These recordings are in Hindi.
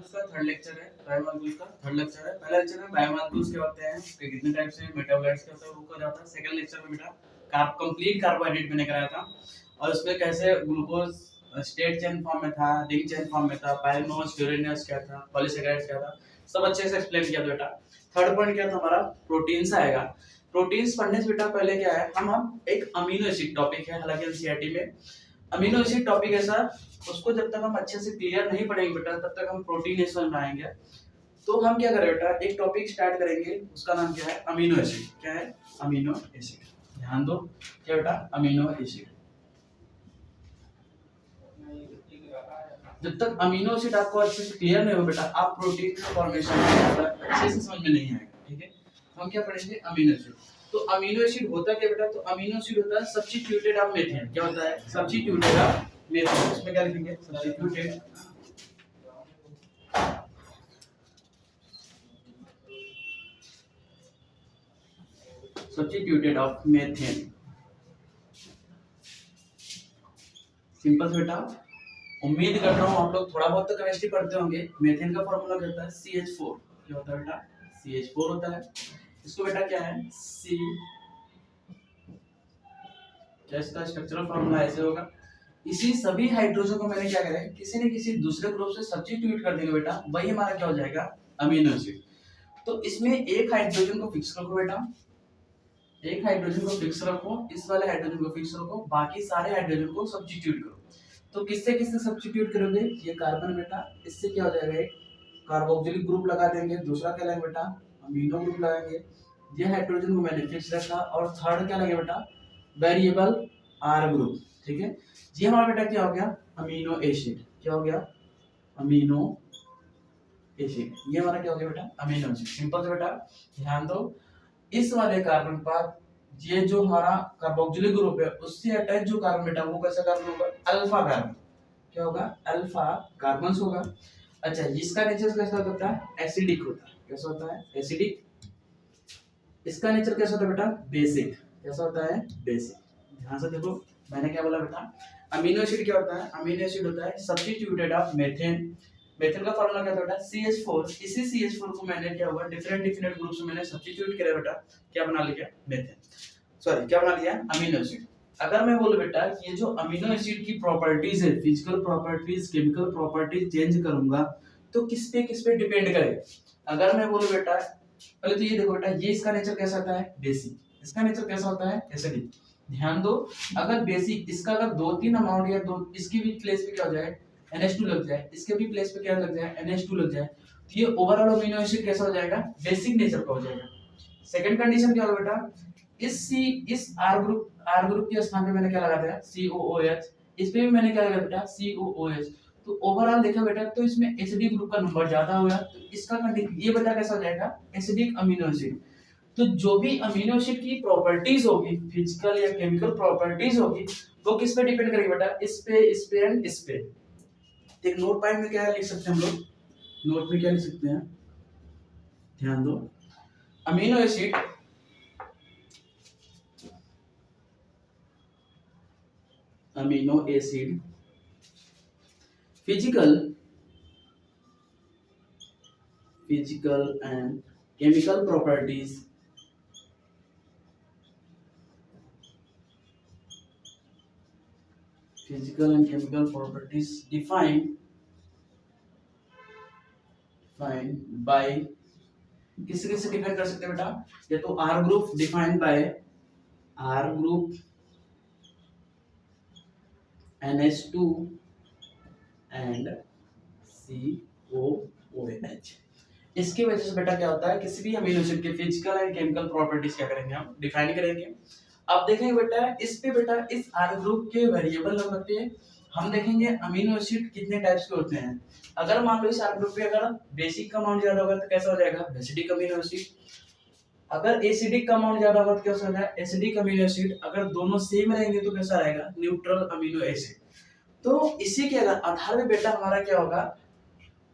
का थर्ड लेक्चर है, बायोमॉलिक्यूल्स का थर्ड लेक्चर है। पहला लेक्चर में बायोमॉलिक्यूल्स के होते हैं, फिर कितने टाइप से मेटाबोलाइट्स के होते हैं वो कर जाता है। सेकंड लेक्चर में बेटा कंप्लीट कार्बोहाइड्रेट मैंने कराया था और उसमें कैसे ग्लूकोज स्टेट चेन फॉर्म में था, रिंग चेन फॉर्म में था, पायरिनोज फ्यूरिनस क्या था, पॉलीसेकेराइड्स क्या था, सब अच्छे से एक्सप्लेन किया था बेटा। थर्ड पॉइंट क्या था हमारा, प्रोटीन्स आएगा। प्रोटीन्स पढ़ने से बेटा पहले क्या है, हम एक अमीनो एसिड टॉपिक है, हालांकि एनसीईआरटी में अमीनो एसिड टॉपिक है सर, उसको जब तक हम अच्छे से क्लियर नहीं पढ़ेंगे बेटा तब तक हम प्रोटीन नहीं समझ में आएंगे। तो हम क्या करें बेटा, एक टॉपिक स्टार्ट करेंगे, उसका नाम क्या है, अमीनो एसिड। क्या है, अमीनो एसिड। ध्यान दो, क्या बेटा, अमीनो एसिड। जब तक अमीनो एसिड आपको अच्छे से क्लियर नहीं हो बेटा, आप प्रोटीन का फॉर्मेशन अच्छे से समझ में नहीं आएगा। ठीक है, हम क्या पढ़ेंगे, अमीनो एसिड। तो अमीनो एसिड होता क्या बेटा, तो अमीनो एसिड होता है सब्स्टिट्यूटेड ऑफ मीथेन। क्या होता है, सब्स्टिट्यूटेड ऑफ मीथेन। इसमें क्या लिखेंगे, substituted substituted of methane. Simple बेटा, उम्मीद कर रहा हूँ आप लोग थोड़ा बहुत तो केमिस्ट्री पढ़ते होंगे। मीथेन का फॉर्मूला क्या होता है, CH4। क्या होता है बेटा, CH4 होता है। इसको बेटा क्या है, C, क्या इसका स्ट्रक्चरल फॉर्मूला ऐसे होगा। इसी सभी हाइड्रोजन को मैंने क्या करा है, किसी न किसी दूसरे ग्रुप से सब्स्टिट्यूट कर देंगे बेटा, वही हमारा क्या हो जाएगा, अमीनो एसिड। तो इसमें एक हाइड्रोजन को फिक्स रखो बेटा, एक हाइड्रोजन को फिक्स रखो, इस वाले हाइड्रोजन को फिक्स रखो, बाकी सारे हाइड्रोजन को सब्स्टिट्यूट करो। तो किससे किससे सब्स्टिट्यूट करोगे, ये कार्बन बेटा, इससे क्या हो जाएगा, एक कार्बोक्सिलिक ग्रुप लगा देंगे, दूसरा क्या लगेगा बेटा, अमीनो ग्रुप लगाएंगे। ये हाइड्रोजन को मैंने फिक्स रखा, और थर्ड क्या लगेगा बेटा, वेरिएबल आर ग्रुप। ठीक है, ये हमारा बेटा क्या हो गया, अमीनो एसिड। क्या हो गया, अमीनो एसिड। ये हमारा क्या हो गया बेटा, अमीनो एसिड। सिंपल से बेटा ध्यान दो, इस वाले कार्बन पर ये जो हमारा कार्बोक्सिलिक ग्रुप है उससे अटैच जो कार्बन बेटा वो कैसा कार्बन होगा, अल्फा कार्बन। क्या होगा, अल्फा कार्बन होगा। अच्छा, इसका नेचर कैसा होता है, एसिडिक होता है। कैसा होता है, एसिडिक। इसका नेचर कैसा होता है बेटा, बेसिक। कैसा होता है, बेसिक। ध्यान से देखो, मैंने क्या बोला बेटा, अमीनो एसिड क्या होता है, अमीनो एसिड होता है सब्स्टिट्यूटेड ऑफ मीथेन। मीथेन का फॉर्मूला क्या था बेटा, CH4। इसी CH4 को मैंने क्या हुआ, डिफरेंट डिफरेंट ग्रुप्स में मैंने सब्स्टिट्यूट किया बेटा, क्या बना लिया, मीथेन। सॉरी, क्या बना लिया, अमीनो एसिड। अगर मैं बोलूं बेटा ये जो अमीनो एसिड की प्रॉपर्टीज है, physical properties, chemical properties change करूंगा तो किस पे डिपेंड करेगा। अगर मैं बोलूं बेटा, पहले तो ये देखो बेटा, ये इसका नेचर कैसा होता है, बेसिक। इसका नेचर कैसा होता है, एसिडिक। ध्यान दो, अगर बेसिक इसका अगर दो तीन अमाउंट या दो इसकी भी प्लेस पे क्या हो जाए, NH2 लग जाए, इसके भी प्लेस पे क्या लग जाए, NH2 लग जाए, तो ये ओवरऑल अमीनो एसिड कैसा हो जाएगा, बेसिक नेचर का हो जाएगा। सेकंड कंडीशन क्या होगा बेटा, इस आर ग्रुप के स्थान पे मैंने क्या लगा दिया, COOH। इस पे भी मैंने क्या लगा बेटा, COOH। तो ओवरऑल देखा बेटा तो इसमें एसिडिक ग्रुप का नंबर ज्यादा होगा, तो इसका कंडीशन ये बेटा कैसा हो जाएगा, एसिडिक अमीनो एसिड। तो जो भी अमीनो एसिड की प्रॉपर्टीज होगी, फिजिकल या केमिकल प्रॉपर्टीज होगी, वो किस पे डिपेंड करेगी बेटा, इस पे एंड इस पे। एक नोट पॉइंट में क्या लिख सकते हैं हम लोग, नोट में क्या लिख सकते हैं, ध्यान दो, amino acid physical and chemical properties defined by, किससे किससे डिफाइन कर सकते हैं बेटा, या तो R group defined by R group, NH2 and COOH। इसकी वजह से बेटा क्या होता है, किसी भी अमीनो एसिड के फिजिकल एंड केमिकल प्रॉपर्टीज क्या करेंगे, हम डिफाइन करेंगे। अब देखेंगे बेटा इस पे बेटा, इस आर ग्रुप के वेरिएबल नंबर पे हम देखेंगे अमीनो एसिड कितने टाइप्स के होते हैं। अगर मान लो इस आर ग्रुप पे अगर बेसिक का अमाउंट ज्यादा होगा तो कैसा हो जाएगा, बेसिडिक अमीनो एसिड। अगर एसिडिक का अमाउंट ज्यादा होगा तो कैसा हो जाएगा, एसिडिक अमीनो एसिड। अगर दोनों सेम रहेंगे तो कैसा रहेगा, न्यूट्रल अमीनो एसिड। तो इसी के आधार पे बेटा हमारा क्या होगा,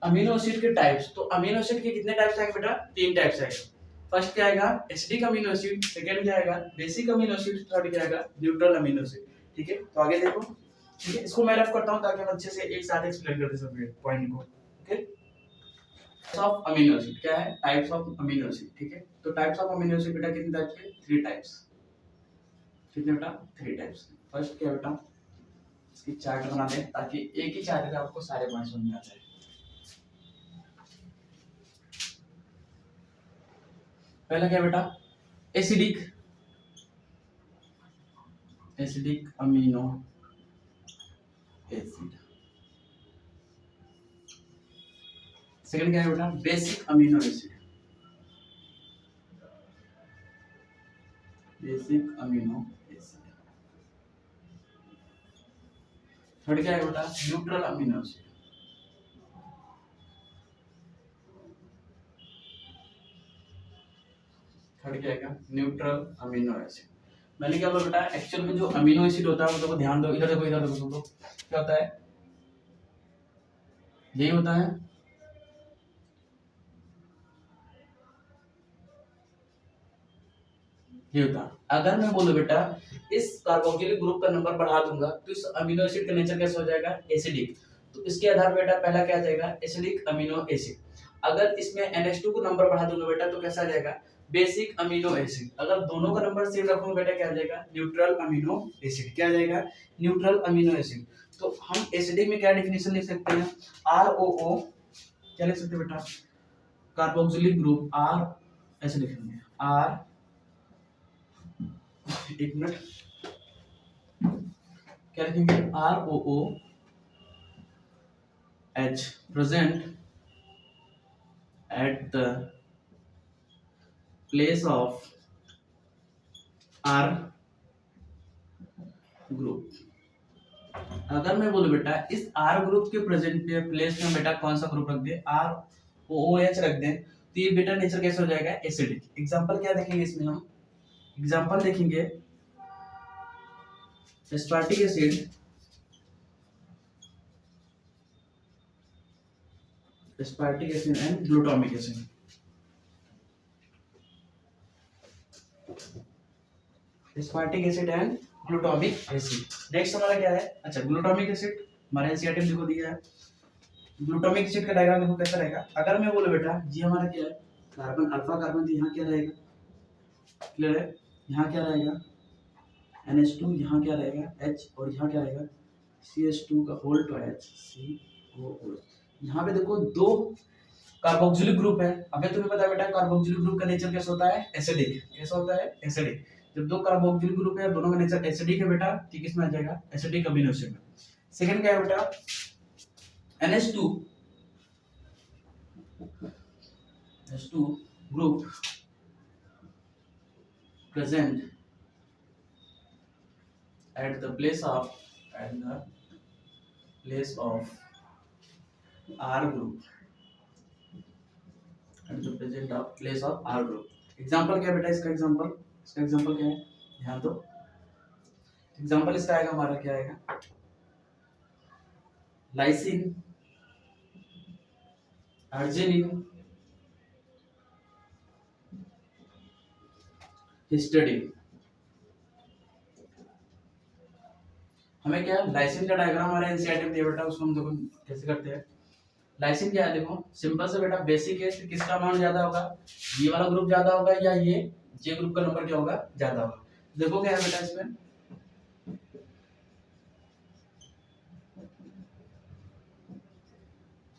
अमीनो एसिड के टाइप्स। तो अमीनो एसिड के कितने टाइप्स आएंगे बेटा, 3 टाइप्स आएंगे। फर्स्ट क्या आएगा, एसिडिक अमीनो एसिड, सेकंड क्या आएगा, बेसिक अमीनो एसिड, थर्ड क्या आएगा, न्यूट्रल अमीनो एसिड। ठीक है, तो आगे देखो। ठीक है, इसको मैं रफ करता हूं ताकि हम अच्छे से एक साथ एक्सप्लेन कर दे सकें पॉइंट को। ओके, ऑफ अमीनो एसिड क्या है, टाइप्स ऑफ अमीनो एसिड, ठीक है। तो टाइप्स ऑफ अमीनो एसिड बेटा कितने टाइप्स के, 3 टाइप्स, कितने बेटा, 3 टाइप्स। फर्स्ट क्या बेटा, इसकी चार्ट बना दें ताकि एक ही चार्ट में आपको सारे पॉइंट्स समझ में आ जाए। पहला क्या बेटा, acidic, acidic amino acid. Second क्या है बेटा, basic amino acid, basic amino acid. Third क्या है बेटा, न्यूट्रल अमीनो एसिड, थर्ड क्या है, न्यूट्रल अमीनो एसिड। मैंने क्या बोला बेटा, एक्चुअल में जो अमीनो एसिड होता है वो देखो, ध्यान दो, इधर देखो, इधर देखो, तो क्या होता है, यही होता है, ये होता है। अगर मैं बोलूं बेटा इस कार्बोक्सिलिक ग्रुप का नंबर बढ़ा दूंगा तो इस अमीनो एसिड का नेचर कैसे हो जाएगा, एसिडिक। तो इसके आधार बेटा पहला क्या आ जाएगा, एसिडिक अमीनो एसिड। अगर इसमें NH2 को नंबर बढ़ा दूंगा बेटा तो कैसा आ जाएगा, बेसिक अमीनो एसिड। अगर दोनों का नंबर सेम रखूंगा बेटा क्या आ जाएगा, न्यूट्रल अमीनो एसिड। क्या आ जाएगा, न्यूट्रल अमीनो एसिड। तो हम एसिडिक में क्या डेफिनेशन लिख सकते हैं, ROO, क्या लिख सकते हैं बेटा, कार्बोक्सिलिक ग्रुप, R ऐसे लिखेंगे, R, एक मिनट, क्या लिखेंगे, ROO H present at the place of R group. अगर मैं बोलूं बेटा इस R ग्रुप के प्रेजेंट प्लेस में बेटा कौन सा ग्रुप रख दे, ROOH रख दें, तो ये बेटा नेचर कैसे हो जाएगा, एसिडिक। एग्जांपल क्या देखेंगे इसमें हम, एग्जांपल देखेंगे aspartic acid, aspartic acid and glutamic acid. Aspartic acid and glutamic acid. Next हमारा क्या है, अच्छा ग्लूटामिक एसिड हमारे एनसीईआरटी में देखो दिया है। ग्लूटामिक एसिड का डायग्राम देखो कैसा रहेगा। अगर मैं बोलूं बेटा ये हमारा क्या है, कार्बन, अल्फा कार्बन, तो यहाँ क्या रहेगा, क्लियर है, यहाँ क्या रहेगा NH2, यहाँ क्या रहेगा H, और यहाँ क्या रहेगा CH2 का होल टू H, COOH। यहाँ पे देखो दो कार्बोक्सिलिक ग्रुप है। अबे तुम्हें पता है बेटा कार्बोक्सिलिक ग्रुप का नेचर कैसा होता है, एसिडिक। कैसा होता है, एसिडिक। जब दो कार्बोक्सिलिक ग्रुप है दोनों का नेचर एसिडिक है बेटा, ठीक, इसमें आ जाएगा एसिडिक अमीनो एसिड में। सेकंड क्या है बेटा, NH2 group present at the place of R group, at the present of place of R group। Example क्या बेटा इसका, एग्जांपल क्या है, ध्यान दो। एग्जांपल इसका आएगा हमारा क्या आएगा, लाइसिन, अर्जिनिन, हिस्टिडीन। हमें क्या लाइसिन का डायग्राम हमारे एनसीईआरटी में दिया बेटा, उसको हम देखो कैसे करते हैं। लाइसिन क्या है, देखो सिंपल से बेटा, बेसिक है तो किसका अमाउंट ज्यादा होगा, ये वाला ग्रुप ज्यादा होगा या ये जे ग्रुप का नंबर क्या होगा, ज्यादा होगा। देखो क्या है बेटा इसमें,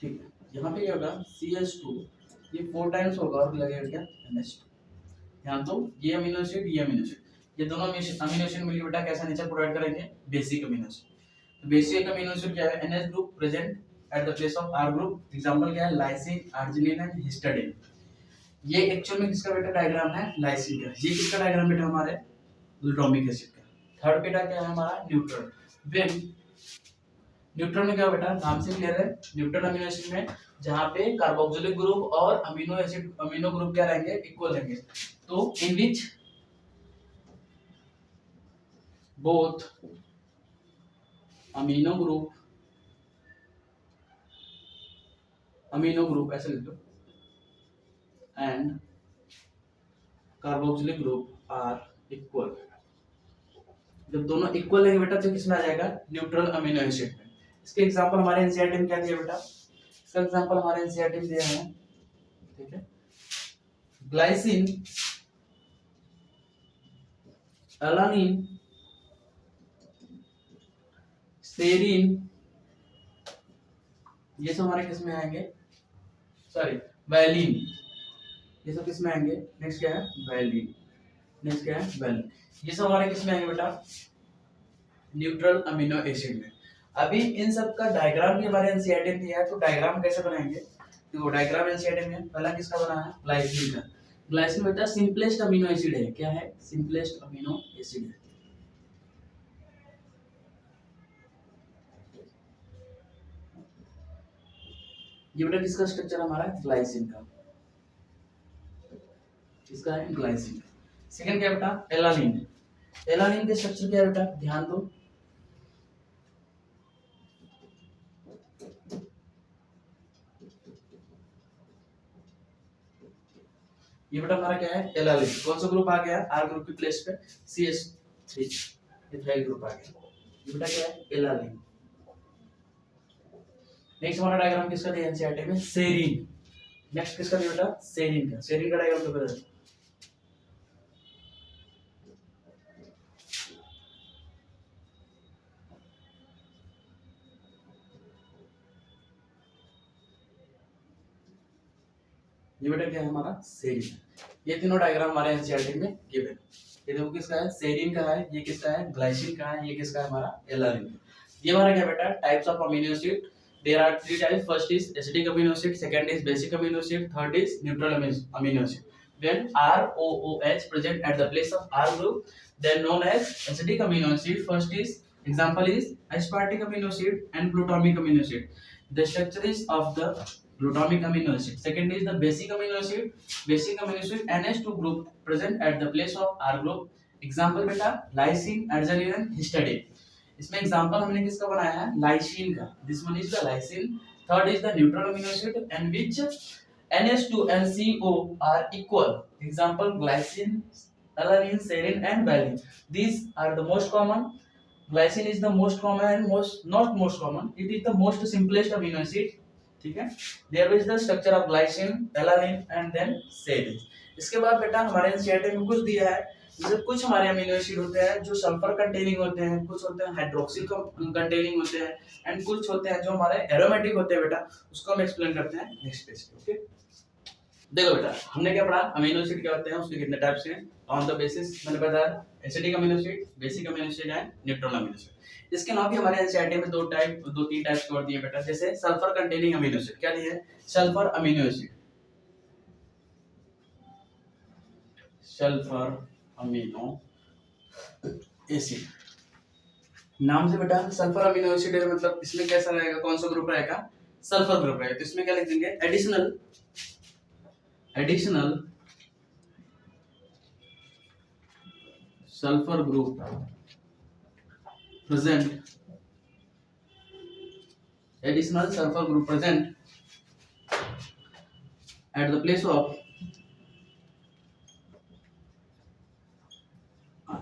ठीक है, यहाँ पे क्या होगा CH2, ये 4 टाइम्स होगा और लगेगा क्या NH2। यहाँ तो ये अमीनो एसिड, ये अमीनो एसिड, ये दोनों अमीनो एसिड मिलकर बेटा कैसा नेचर प्रोवाइड करेंगे, बेसिक अमीनो एसिड। तो बेसिक अमीनो एसिड क्या है, NH group present at the place of R group. Example क्या है, लाइसिन, अर्जिनिन एंड हिस्टिडीन। ये एक्चुअल में किसका बेटा डायग्राम है, लाइसिन का। ये किसका डायग्राम बेटा, हमारे ग्लूटामिक एसिड का। थर्ड बेटा क्या है हमारा, न्यूट्रल। वेन न्यूट्रल में क्या बेटा, नाम से क्लियर है, न्यूट्रल अमीनो एसिड में जहाँ पे कार्बोक्सिलिक ग्रुप और अमीनो ग्रुप क्या रहेंगे, इक्वल रहेंगे। तो in which both amino group ऐसे लिख लो and carboxylic group are equal. जब दोनों इक्वल रहेंगे बेटा तो किसमें आ जाएगा, न्यूट्रल अमीनो एसिड में। इसके एग्जांपल हमारे एनसीईआरटी में क्या दिया बेटा, इसका एग्जांपल हमारे एनसीईआरटी में दिया है ठीक है। ग्लाइसिन, एलानिन, सेरीन, ये सब हमारे किस में आएंगे, सॉरी वैलिन, ये सब किस में आएंगे, नेक्स्ट क्या है वैलिन, नेक्स्ट क्या है वैलिन, ये सब हमारे किस में आएंगे बेटा, न्यूट्रल अमीनो एसिड में। अभी इन सब का डायग्राम भी हमारे एनसीईआरटी में दिया है, तो डायग्राम कैसे बनाएंगे, देखो डायग्राम एनसीईआरटी में पहला किसका बना है, ग्लाइसिन का। ग्लाइसिन बेटा सिंपलेस्ट अमीनो एसिड है, क्या है, सिंपलेस्ट अमीनो एसिड है। ये बेटा किसका स्ट्रक्चर हमारा है, ग्लाइसिन का, किसका है, ग्लाइसिन। सेकंड क्या बेटा, एलानिन। एलानिन के स्ट्रक्चर क्या है बेटा, ध्यान दो, ये बेटा हमारा क्या है, एलानिन। कौन सा ग्रुप आ गया, आर ग्रुप की प्लेस पे CH3 इथाइल ग्रुप आ गया, ये बेटा क्या है, एलानिन। नेक्स्ट हमारा डायग्राम किसका दिया एनसीईआरटी में, सेरीन। नेक्स्ट किसका दिया बेटा, सेरीन का। सेरीन का डायग्राम तो फिर ये बेटा क्या है हमारा, सेरीन। ये तीनों डायग्राम हमारे एनसीईआरटी में गिवन। ये देखो किसका है, सेरीन का है, ये किसका है, ग्लाइसिन का है, ये किसका है हमारा, एलानिन। ये हमारा क्या बेटा, types of amino acid. There are 3 types, first is acidic amino acid, second is basic amino acid, third is neutral amino acid. When ROOH present at the place of R group, then known as acidic amino acid. First is example is aspartic amino acid and glutamic amino acid. The structure is of the glutamic amino acid. Second is the basic amino acid. Basic amino acid NH2 group present at the place of R group. Example बेटा lysine, arginine and histidine. इसमें एग्जांपल हमने किसका बनाया है, लाइसिन का। This one is the lysine. Third is the neutral amino acid and which NH2 and CO are equal. Example glycine, alanine, serine and valine. These are the most common. Glycine is the most common and not most common. It is the most simplest amino acid. ठीक है। There is the structure of glycine, alanine and then serine. इसके बाद बेटा हमारे एनसीईआरटी में कुछ दिया है, जैसे कुछ हमारे अमीनो एसिड होते हैं जो सल्फर कंटेनिंग होते हैं, कुछ होते हैं हाइड्रोक्सिल कंटेनिंग होते हैं एंड कुछ होते हैं जो हमारे एरोमेटिक होते हैं बेटा, उसको हम एक्सप्लेन करते हैं नेक्स्ट पेज पे। ओके, देखो बेटा हमने क्या पढ़ा, अमीनो एसिड क्या होते हैं, उसके कितने टाइप्स हैं, ऑन द बेसिस मैंने बताया acidic amino acid, basic amino acid and neutral amino acid. इसके अलावा भी हमारे एनसीईआरटी में दो तीन टाइप्स और दिए बेटा, जैसे सल्फर कंटेनिंग अमीनो एसिड, क्या दिए, sulphur amino acid, sulphur amino acid. नाम से बेटा सल्फर अमीनो एसिड है, मतलब इसमें कैसा रहेगा, कौन सा ग्रुप रहेगा, सल्फर ग्रुप रहेगा। तो इसमें क्या लिख देंगे, additional sulfur group present, additional sulfur group present at the place of R,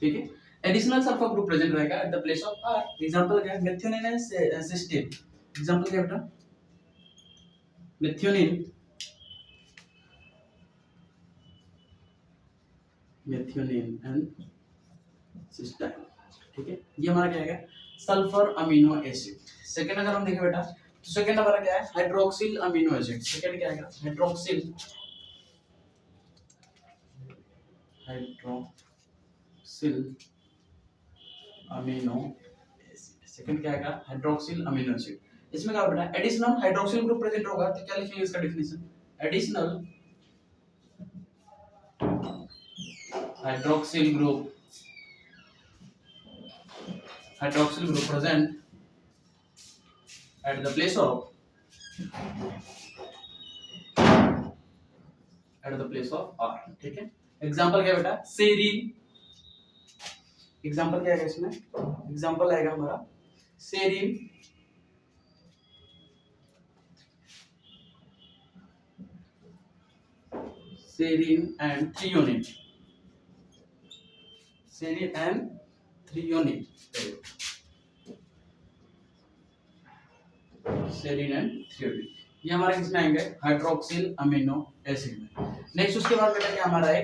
ठीक है। एडिशनल सल्फर ग्रुप प्रेजेंट रहेगा at the place of R। Example क्या है, मेथियोनिन एंड सिस्टीन। एग्जांपल क्या बेटा, मेथियोनिन एंड सिस्टीन, ठीक है। ये हमारा क्या है, सल्फर अमीनो एसिड। सेकंड अगर हम देखें बेटा, तो सेकंड हमारा क्या है, हाइड्रोक्सिल अमीनो एसिड। सेकंड क्या है, हाइड्रोक्सिल अमीनो एसिड। सेकंड क्या है, हाइड्रोक्सिल अमीनो एसिड। इसमें क्या बेटा, एडिशनल हाइड्रोक्सिल ग्रुप प्रेजेंट होगा, तो क्या लिखेंगे इसका definition, additional hydroxyl group present at the place of R, ठीक है। एग्जांपल क्या बेटा, सेरीन। एग्जांपल क्या है इसमें, एग्जांपल आएगा हमारा सेरीन, एंड थ्रियोनिन, ये हमारे किसमें आएंगे, हाइड्रोक्सिल अमीनो एसिड में। नेक्स्ट उसके बाद बेटा क्या हमारा है,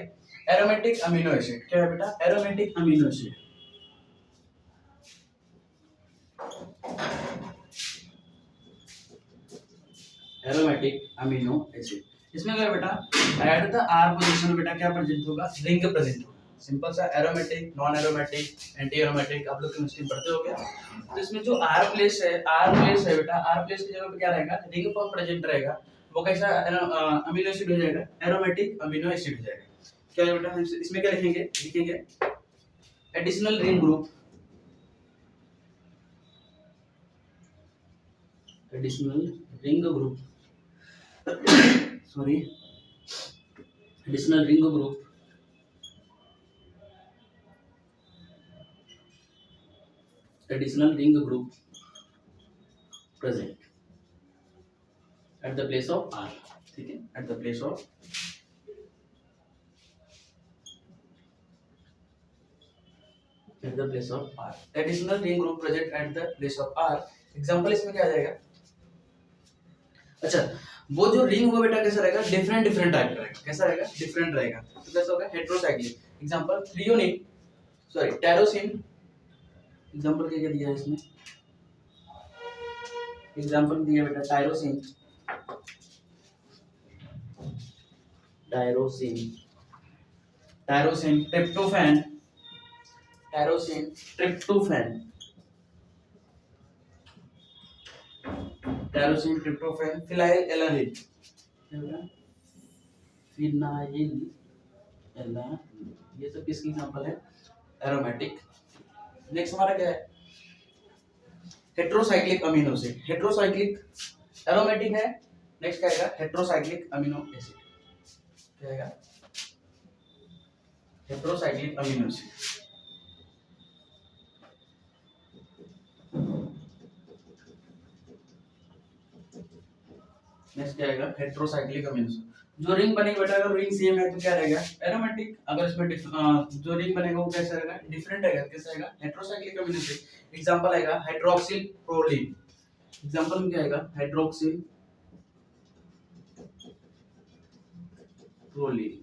एरोमेटिक अमीनो एसिड। क्या है बेटा, aromatic amino acid. Aromatic amino acid इसमें क्या बेटा, एट द आर पोजीशन बेटा क्या प्रेजेंट होगा, रिंग प्रेजेंट होगा। सिंपल सा, aromatic, non aromatic, anti aromatic, आप लोग केमिस्ट्री पढ़ते हो क्या। तो इसमें जो आर प्लेस है, बेटा, आर प्लेस की जगह पे क्या रहेगा, रिंग फॉर्म प्रेजेंट रहेगा। वो कैसा अमीनो एसिड हो जाएगा, एरोमेटिक अमीनो एसिड हो जाएगा। क्या है बेटा, इसमें क्या लिखेंगे additional ring group, additional ring group, sorry, additional ring group, additional ring group present at the place of R, ठीक है, at the place of R, additional ring group present at the place of R। Example इसमें क्या आ जाएगा, अच्छा वो जो रिंग वो बेटा कैसा रहेगा, डिफरेंट टाइप का रहेगा। कैसा रहेगा, डिफरेंट रहेगा। तो कैसा होगा, heterocyclic. Example threonine, sorry tyrosine. Example क्या दिया है इसमें, एग्जांपल दिया बेटा टायरोसिन, ट्रिप्टोफैन, फिनाइल एलानिन, ये सब किसकी एग्जांपल है, एरोमेटिक। नेक्स्ट हमारा क्या है, heterocyclic amino acid. Heterocyclic aromatic है। नेक्स्ट क्या आएगा, हेटेरोसाइक्लिक अमीनो एसिड। क्या आएगा, हेटेरोसाइक्लिक अमीनो एसिड। नेक्स्ट क्या आएगा, हेटेरोसाइक्लिक अमीनो एसिड। जो रिंग बनेगी बेटा, अगर रिंग सेम है तो क्या रहेगा, एरोमेटिक। अगर इसमें जो रिंग बनेगा वो कैसा रहेगा, डिफरेंट रहेगा। कैसा रहेगा, हेटेरोसाइक्लिक अमीनो एसिड। एग्जांपल आएगा हाइड्रोक्सिल प्रोलीन। एग्जांपल में क्या आएगा, हाइड्रोक्सिल प्रोलीन।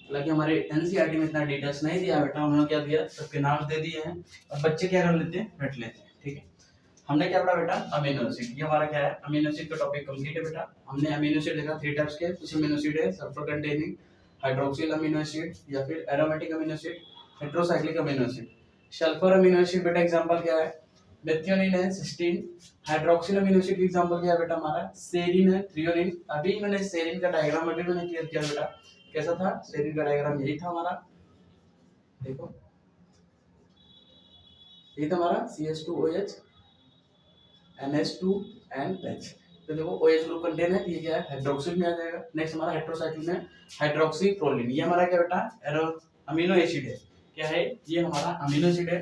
हालांकि हमारे एनसीईआरटी में इतना डिटेल्स नहीं दिया बेटा, उन्होंने क्या दिया, सबके नाम दे दिए हैं और बच्चे क्या कर लेते हैं, रट लेते हैं। ठीक है, हमने क्या पढ़ा बेटा, अमीनो एसिड। ये हमारा क्या है, अमीनो एसिड का टॉपिक कंप्लीट है बेटा। हमने अमीनो एसिड देखा 3 टाइप्स के। कुछ अमीनो एसिड है sulphur containing, hydroxyl amino acid, या फिर aromatic amino acid, heterocyclic amino acid. Sulphur amino acid बेटा एग्जांपल क्या है, मेथियोनिन है, सिस्टीन। हाइड्रोक्सिल अमीनो एसिड की एग्जांपल क्या है बेटा हमारा, सेरीन है, थ्रियोनिन। अभी मैंने सेरीन का डायग्राम अभी मैंने क्लियर किया बेटा। कैसा था सेरीन का डायग्राम, यही था हमारा, देखो ये था हमारा CH2OH NH2 and H। तो देखो OH ग्रुप कंटेन है, ये क्या है, हाइड्रोक्सिल में आ जाएगा। नेक्स्ट हमारा हेटेरोसाइक्लिक में हाइड्रोक्सी प्रोलिन। ये हमारा क्या बेटा, अमीनो एसिड है। क्या है, ये हमारा अमीनो एसिड है।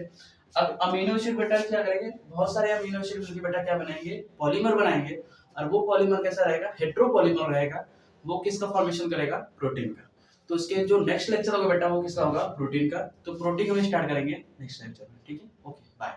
अब अमीनो एसिड बेटा क्या करेंगे, बहुत सारे अमीनो एसिड मिलकर बेटा क्या बनाएंगे, पॉलीमर बनाएंगे। और वो पॉलीमर कैसा रहेगा, हेटेरोपॉलीमर रहेगा। वो किसका फॉर्मेशन करेगा, प्रोटीन का। तो इसके जो नेक्स्ट लेक्चर होगा बेटा वो किसका होगा, प्रोटीन का। तो प्रोटीन हम स्टार्ट करेंगे नेक्स्ट लेक्चर में। ठीक है, ओके बाय।